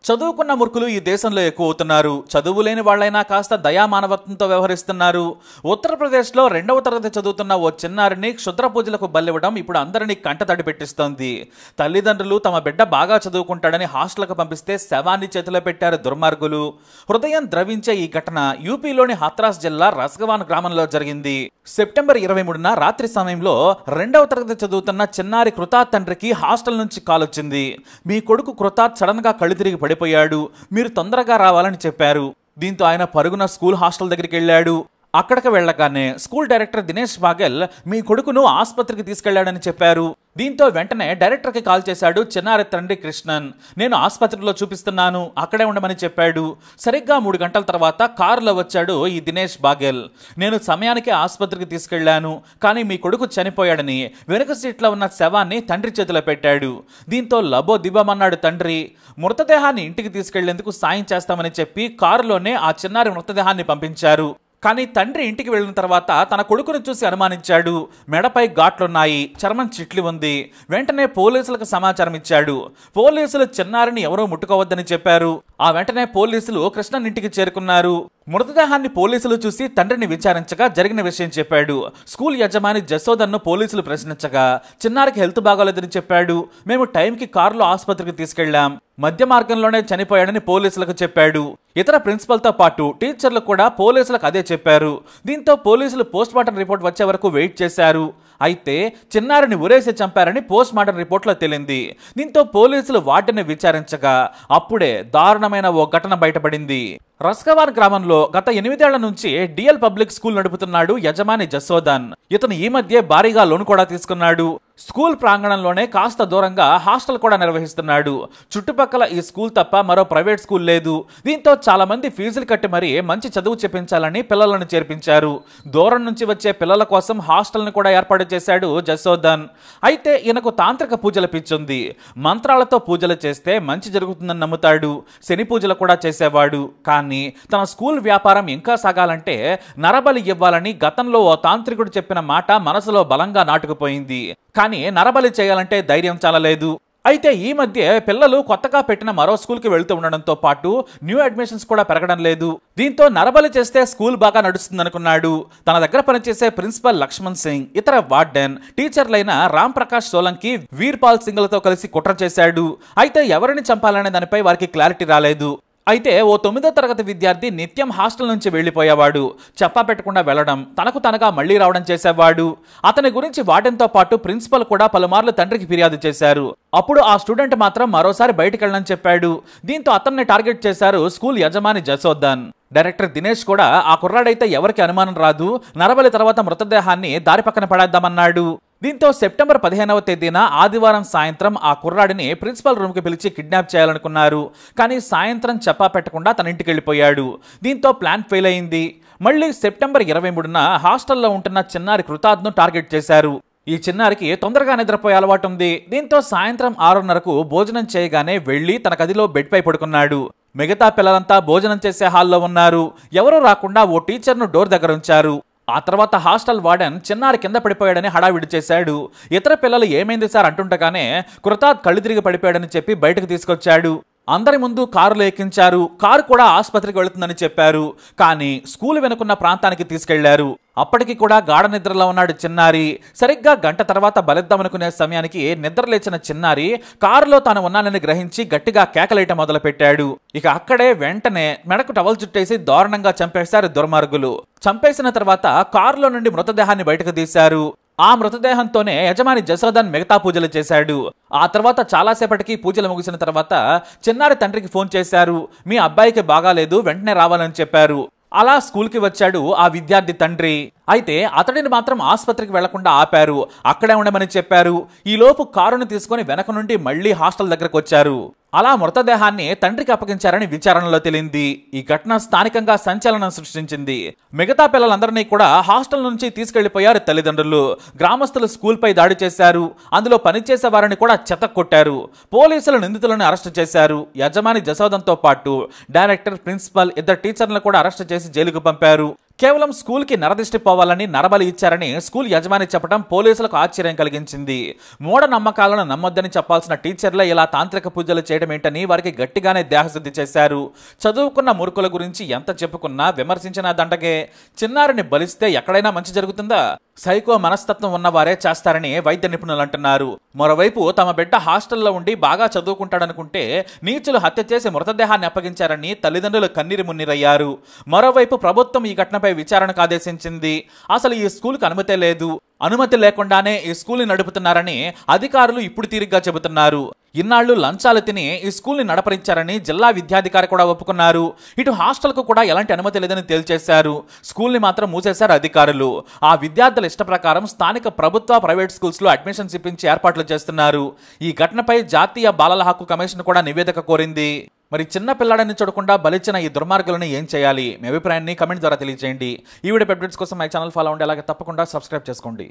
చదువుకున్న మూర్ఖులు ఈ దేశంలో ఎక్కువ అవుతున్నారు. చదువులేని వాళ్ళైనా కాస్త దయామానవత్వంతో వ్యవహరిస్తున్నారు. ఉత్తరప్రదేశ్లో 2వ తరగతి చదువుతున్న ఓ చిన్నారిని క్షుద్ర పూజలకు బలివ్వడం ఇప్పుడు అందరినీ కంటతడి పెట్టిస్తోంది. తల్లిదండ్రులు తమ బిడ్డ బాగా చదువుకుంటాడని హాస్టల్కు పంపిస్తే శవాన్ని చేతిలో పెట్టారు దుర్మార్గులు. హృదయం ద్రవించే ఈ ఘటన యూపీలోని హత్రాస్ జిల్లా రస్గవాన్ గ్రామంలో జరిగింది. సెప్టెంబర్ 23న రాత్రి సమయంలో 2వ తరగతి చదువుతున్న చిన్నారి కృతాత్ తండ్రికి హాస్టల్ నుంచి కాల్ వచ్చింది. మీ కొడుకు కృతాత్ సడన్ గా కళ్ళు తిరిగి పడిపోయాడు, మీరు తొందరగా రావాలని చెప్పారు. దీంతో ఆయన పరుగున స్కూల్ హాస్టల్ దగ్గరికి వెళ్ళాడు. అక్కడికి వెళ్ళగానే స్కూల్ డైరెక్టర్ దినేష్ బాగెల్ మీ కొడుకును ఆసుపత్రికి తీసుకెళ్లాడని చెప్పారు. దీంతో వెంటనే డైరెక్టర్కి కాల్ చేశాడు చిన్నారి తండ్రి కృష్ణన్. నేను ఆసుపత్రిలో చూపిస్తున్నాను, అక్కడే ఉండమని చెప్పాడు. సరిగ్గా 3 గంటల తర్వాత కారులో వచ్చాడు ఈ దినేష్ బాగెల్. నేను సమయానికి ఆసుపత్రికి తీసుకెళ్లాను, కానీ మీ కొడుకు చనిపోయాడని వెనుక సీట్లో ఉన్న శవాన్ని తండ్రి చేతిలో పెట్టాడు. దీంతో లబో దిబమన్నాడు తండ్రి. మృతదేహాన్ని ఇంటికి తీసుకెళ్లేందుకు సాయం చేస్తామని చెప్పి కారులోనే ఆ చిన్నారి మృతదేహాన్ని పంపించారు. కానీ తండ్రి ఇంటికి వెళ్ళిన తర్వాత తన కొడుకును చూసి అనుమానించాడు. మెడపై ఘాట్లున్నాయి, చర్మం చిట్లి ఉంది. వెంటనే పోలీసులకు సమాచారం ఇచ్చాడు. పోలీసులు చిన్నారిని ఎవరూ ముట్టుకోవద్దని చెప్పారు. ఆ వెంటనే పోలీసులు కృష్ణన్ ఇంటికి చేరుకున్నారు. మృతదేహాన్ని పోలీసులు చూసి తండ్రిని విచారించగా జరిగిన విషయం చెప్పాడు. స్కూల్ యజమాని జసోదన్ను పోలీసులు ప్రశ్నించగా చిన్నారికి హెల్త్ బాగోలేదని చెప్పాడు. మేము టైంకి కారులో ఆసుపత్రికి తీసుకెళ్లాం, మధ్య మార్గంలోనే చనిపోయాడని పోలీసులకు చెప్పాడు. ఇతర ప్రిన్సిపల్తో పాటు టీచర్లు కూడా పోలీసులకు అదే చెప్పారు. దీంతో పోలీసులు పోస్ట్ మార్టం రిపోర్ట్ వచ్చే వరకు వెయిట్ చేశారు. అయితే చిన్నారిని ఉరేసి చంపారని పోస్ట్ మార్టం రిపోర్ట్లో తేలింది. దీంతో పోలీసులు వాటిని విచారించగా అప్పుడే దారుణమైన ఓ ఘటన బయటపడింది. రస్గవాన్ గ్రామంలో గత 8 ఏళ్ల నుంచి డిఎల్ పబ్లిక్ స్కూల్ నడుపుతున్నాడు యజమాని జసోదన్. ఇతను ఈ మధ్య భారీగా లోన్ కూడా తీసుకున్నాడు. స్కూల్ ప్రాంగణంలోనే కాస్త దూరంగా హాస్టల్ కూడా నిర్వహిస్తున్నాడు. చుట్టుపక్కల ఈ స్కూల్ తప్ప మరో ప్రైవేట్ స్కూల్ లేదు. దీంతో చాలా మంది ఫీజులు కట్టి మరీ మంచి చదువు చెప్పించాలని పిల్లలను చేర్పించారు. దూరం నుంచి వచ్చే పిల్లల కోసం హాస్టల్ని కూడా ఏర్పాటు చేశాడు జసోదన్. అయితే ఈయనకు తాంత్రిక పూజల పిచ్చుంది. మంత్రాలతో పూజలు చేస్తే మంచి జరుగుతుందని నమ్ముతాడు. శని పూజలు కూడా చేసేవాడు. కానీ తన స్కూల్ వ్యాపారం ఇంకా సాగాలంటే నరబలి ఇవ్వాలని గతంలో ఓ తాంత్రికుడు చెప్పిన మాట మనసులో బలంగా నాటుకుపోయింది. కానీ నరబలి చేయాలంటే ధైర్యం చాలలేదు. అయితే ఈ మధ్య పిల్లలు కొత్తగా పెట్టిన మరో స్కూల్కి వెళ్తూ ఉండడంతో పాటు న్యూ అడ్మిషన్స్ కూడా పెరగడం లేదు. దీంతో నరబలి చేస్తే స్కూల్ బాగా నడుస్తుందనుకున్నాడు. తన దగ్గర పనిచేసే ప్రిన్సిపల్ లక్ష్మణ్ సింగ్, ఇతర వార్డెన్, టీచర్లైన రామ్ ప్రకాష్ సోలంకి, వీర్పాల్ సింగ్లతో కలిసి కుట్ర చేశాడు. అయితే ఎవరిని చంపాలనే దానిపై వారికి క్లారిటీ రాలేదు. అయితే ఓ 9వ తరగతి విద్యార్థి నిత్యం హాస్టల్ నుంచి వెళ్లిపోయేవాడు. చెప్పా పెట్టకుండా వెళ్లడం, తనకు తనగా మళ్లీ రావడం చేసేవాడు. అతని గురించి వార్డెన్తో పాటు ప్రిన్సిపల్ కూడా పలుమార్లు తండ్రికి ఫిర్యాదు చేశారు. అప్పుడు ఆ స్టూడెంట్ మాత్రం మరోసారి బయటికి వెళ్ళని చెప్పాడు. దీంతో అతన్ని టార్గెట్ చేశారు స్కూల్ యజమాని జసోదన్. డైరెక్టర్ దినేష్ కూడా ఆ కుర్రాడైతే ఎవరికి అనుమానం రాదు, నరబలి తర్వాత మృతదేహాన్ని దారి పక్కన పడేద్దామన్నాడు. దీంతో సెప్టెంబర్ 15వ తేదీన ఆదివారం సాయంత్రం ఆ కుర్రాడిని ప్రిన్సిపల్ రూమ్కి పిలిచి కిడ్నాప్ చేయాలనుకున్నారు. కానీ సాయంత్రం చెప్పా పెట్టకుండా తన ఇంటికి వెళ్ళిపోయాడు. దీంతో ప్లాన్ ఫెయిల్ అయింది. మళ్ళీ సెప్టెంబర్ 23న హాస్టల్లో ఉంటున్న చిన్నారి కృతాత్ను టార్గెట్ చేశారు. ఈ చిన్నారికి తొందరగా నిద్రపోయే అలవాటు ఉంది. దీంతో సాయంత్రం 6:30కు భోజనం చేయగానే వెళ్లి తన గదిలో బెడ్ పై పడుకున్నాడు. మిగతా పిల్లలంతా భోజనం చేసే హాల్లో ఉన్నారు. ఎవరూ రాకుండా ఓ టీచర్ను డోర్ దగ్గర ఉంచారు. ఆ తర్వాత హాస్టల్ వార్డెన్ చిన్నారి కింద పడిపోయాడని హడావిడి చేశాడు. ఇతర పిల్లలు ఏమైంది సార్ అంటుండగానే కృతాత్ కళ్ళు తిరిగి పడిపోయాడని చెప్పి బయటకు తీసుకొచ్చాడు. అందరి ముందు కారులో ఎక్కించారు. కారు కూడా ఆసుపత్రికి వెళుతుందని చెప్పారు. కానీ స్కూల్ వెనుకున్న ప్రాంతానికి తీసుకెళ్లారు. అప్పటికి కూడా గాఢ నిద్రలో ఉన్నాడు చిన్నారి. సరిగ్గా గంట తర్వాత బలిద్దామనుకునే సమయానికి నిద్ర లేచిన చిన్నారి కారులో తాను ఉన్నానని గ్రహించి గట్టిగా కేకలేయటం మొదలుపెట్టాడు. ఇక అక్కడే వెంటనే మెడకు టవల్ చుట్టేసి దారుణంగా చంపేశారు దుర్మార్గులు. చంపేసిన తర్వాత కారులో నుండి మృతదేహాన్ని బయటకు తీశారు. ఆ మృతదేహంతోనే యజమాని జసోదన్ మిగతా పూజలు చేశాడు. ఆ తర్వాత చాలాసేపటికి పూజలు ముగిసిన తర్వాత చిన్నారి తండ్రికి ఫోన్ చేశారు. మీ అబ్బాయికి బాగాలేదు, వెంటనే రావాలని చెప్పారు. అలా స్కూల్కి వచ్చాడు ఆ విద్యార్థి తండ్రి. అయితే అతడిని మాత్రం ఆసుపత్రికి వెళ్లకుండా ఆపారు. అక్కడే ఉండమని చెప్పారు. ఈలోపు కారును తీసుకుని వెనక నుండి మళ్లీ హాస్టల్ దగ్గరకు వచ్చారు. అలా మృతదేహాన్ని తండ్రికి అప్పగించారని విచారణలో తేలింది. ఈ ఘటన స్థానికంగా సంచలనం సృష్టించింది. మిగతా పిల్లలందరినీ కూడా హాస్టల్ నుంచి తీసుకెళ్లిపోయారు తల్లిదండ్రులు. గ్రామస్తులు స్కూల్ పై దాడి చేశారు. అందులో పనిచేసే వారిని కూడా చెతక్కొట్టారు. పోలీసులు నిందితులను అరెస్టు చేశారు. యజమాని జసోదన్తో పాటు డైరెక్టర్, ప్రిన్సిపల్, 2 టీచర్లను కూడా అరెస్టు చేసి జైలుకు పంపారు. కేవలం స్కూల్కి నరదిష్టి పోవాలని నరబలి ఇచ్చారని స్కూల్ యజమాని చెప్పడం పోలీసులకు ఆశ్చర్యం కలిగించింది. మూఢనమ్మకాలను నమ్మొద్దని చెప్పాల్సిన టీచర్లే ఇలా తాంత్రిక పూజలు చేయడం ఏంటని వారికి గట్టిగానే దేహశుద్ధి చేశారు. చదువుకున్న మూర్ఖుల గురించి ఎంత చెప్పుకున్నా విమర్శించిన దండగే. చిన్నారిని బలిస్తే ఎక్కడైనా మంచి జరుగుతుందా? సైకో మనస్తత్వం ఉన్నవారే చేస్తారని వైద్య నిపుణులు అంటున్నారు. మరోవైపు తమ బిడ్డ హాస్టల్లో ఉండి బాగా చదువుకుంటాడనుకుంటే నీచులు హత్య చేసి మృతదేహాన్ని అప్పగించారని తల్లిదండ్రులు కన్నీరు మున్నీరయ్యారు. మరోవైపు ప్రభుత్వం ఈ ఘటనపై విచారణకు ఆదేశించింది. అసలు ఈ స్కూల్కి అనుమతే లేదు, అనుమతి లేకుండానే ఈ స్కూల్ని నడుపుతున్నారని అధికారులు ఇప్పుడు తీరిగ్గా చెబుతున్నారు. ఇన్నాళ్లు లంచాలు తిని ఈ స్కూల్ని నడపరించారని జిల్లా విద్యాధికారి కూడా ఒప్పుకున్నారు. ఇటు హాస్టల్కు కూడా ఎలాంటి అనుమతి లేదని తేల్చేశారు. స్కూల్ని మాత్రం మూసేశారు అధికారులు. ఆ విద్యార్థుల ఇష్ట ప్రకారం స్థానిక ప్రభుత్వ ప్రైవేట్ స్కూల్స్లో అడ్మిషన్స్ ఇప్పించి ఏర్పాట్లు చేస్తున్నారు. ఈ ఘటనపై జాతీయ బాలల హక్కు కమిషన్ కూడా నివేదిక కోరింది. మరి చిన్న పిల్లాడని చూడకుండా బలిచ్చిన ఈ దుర్మార్గులను ఏం చేయాలి? మీ అభిప్రాయాన్ని కమెంట్ ద్వారా తెలియజేయండి. ఈ వీడియో అప్డేట్స్ కోసం మై ఛానల్ ఫాలో అవ్వండి. అలాగే తప్పకుండా సబ్స్క్రైబ్ చేసుకోండి.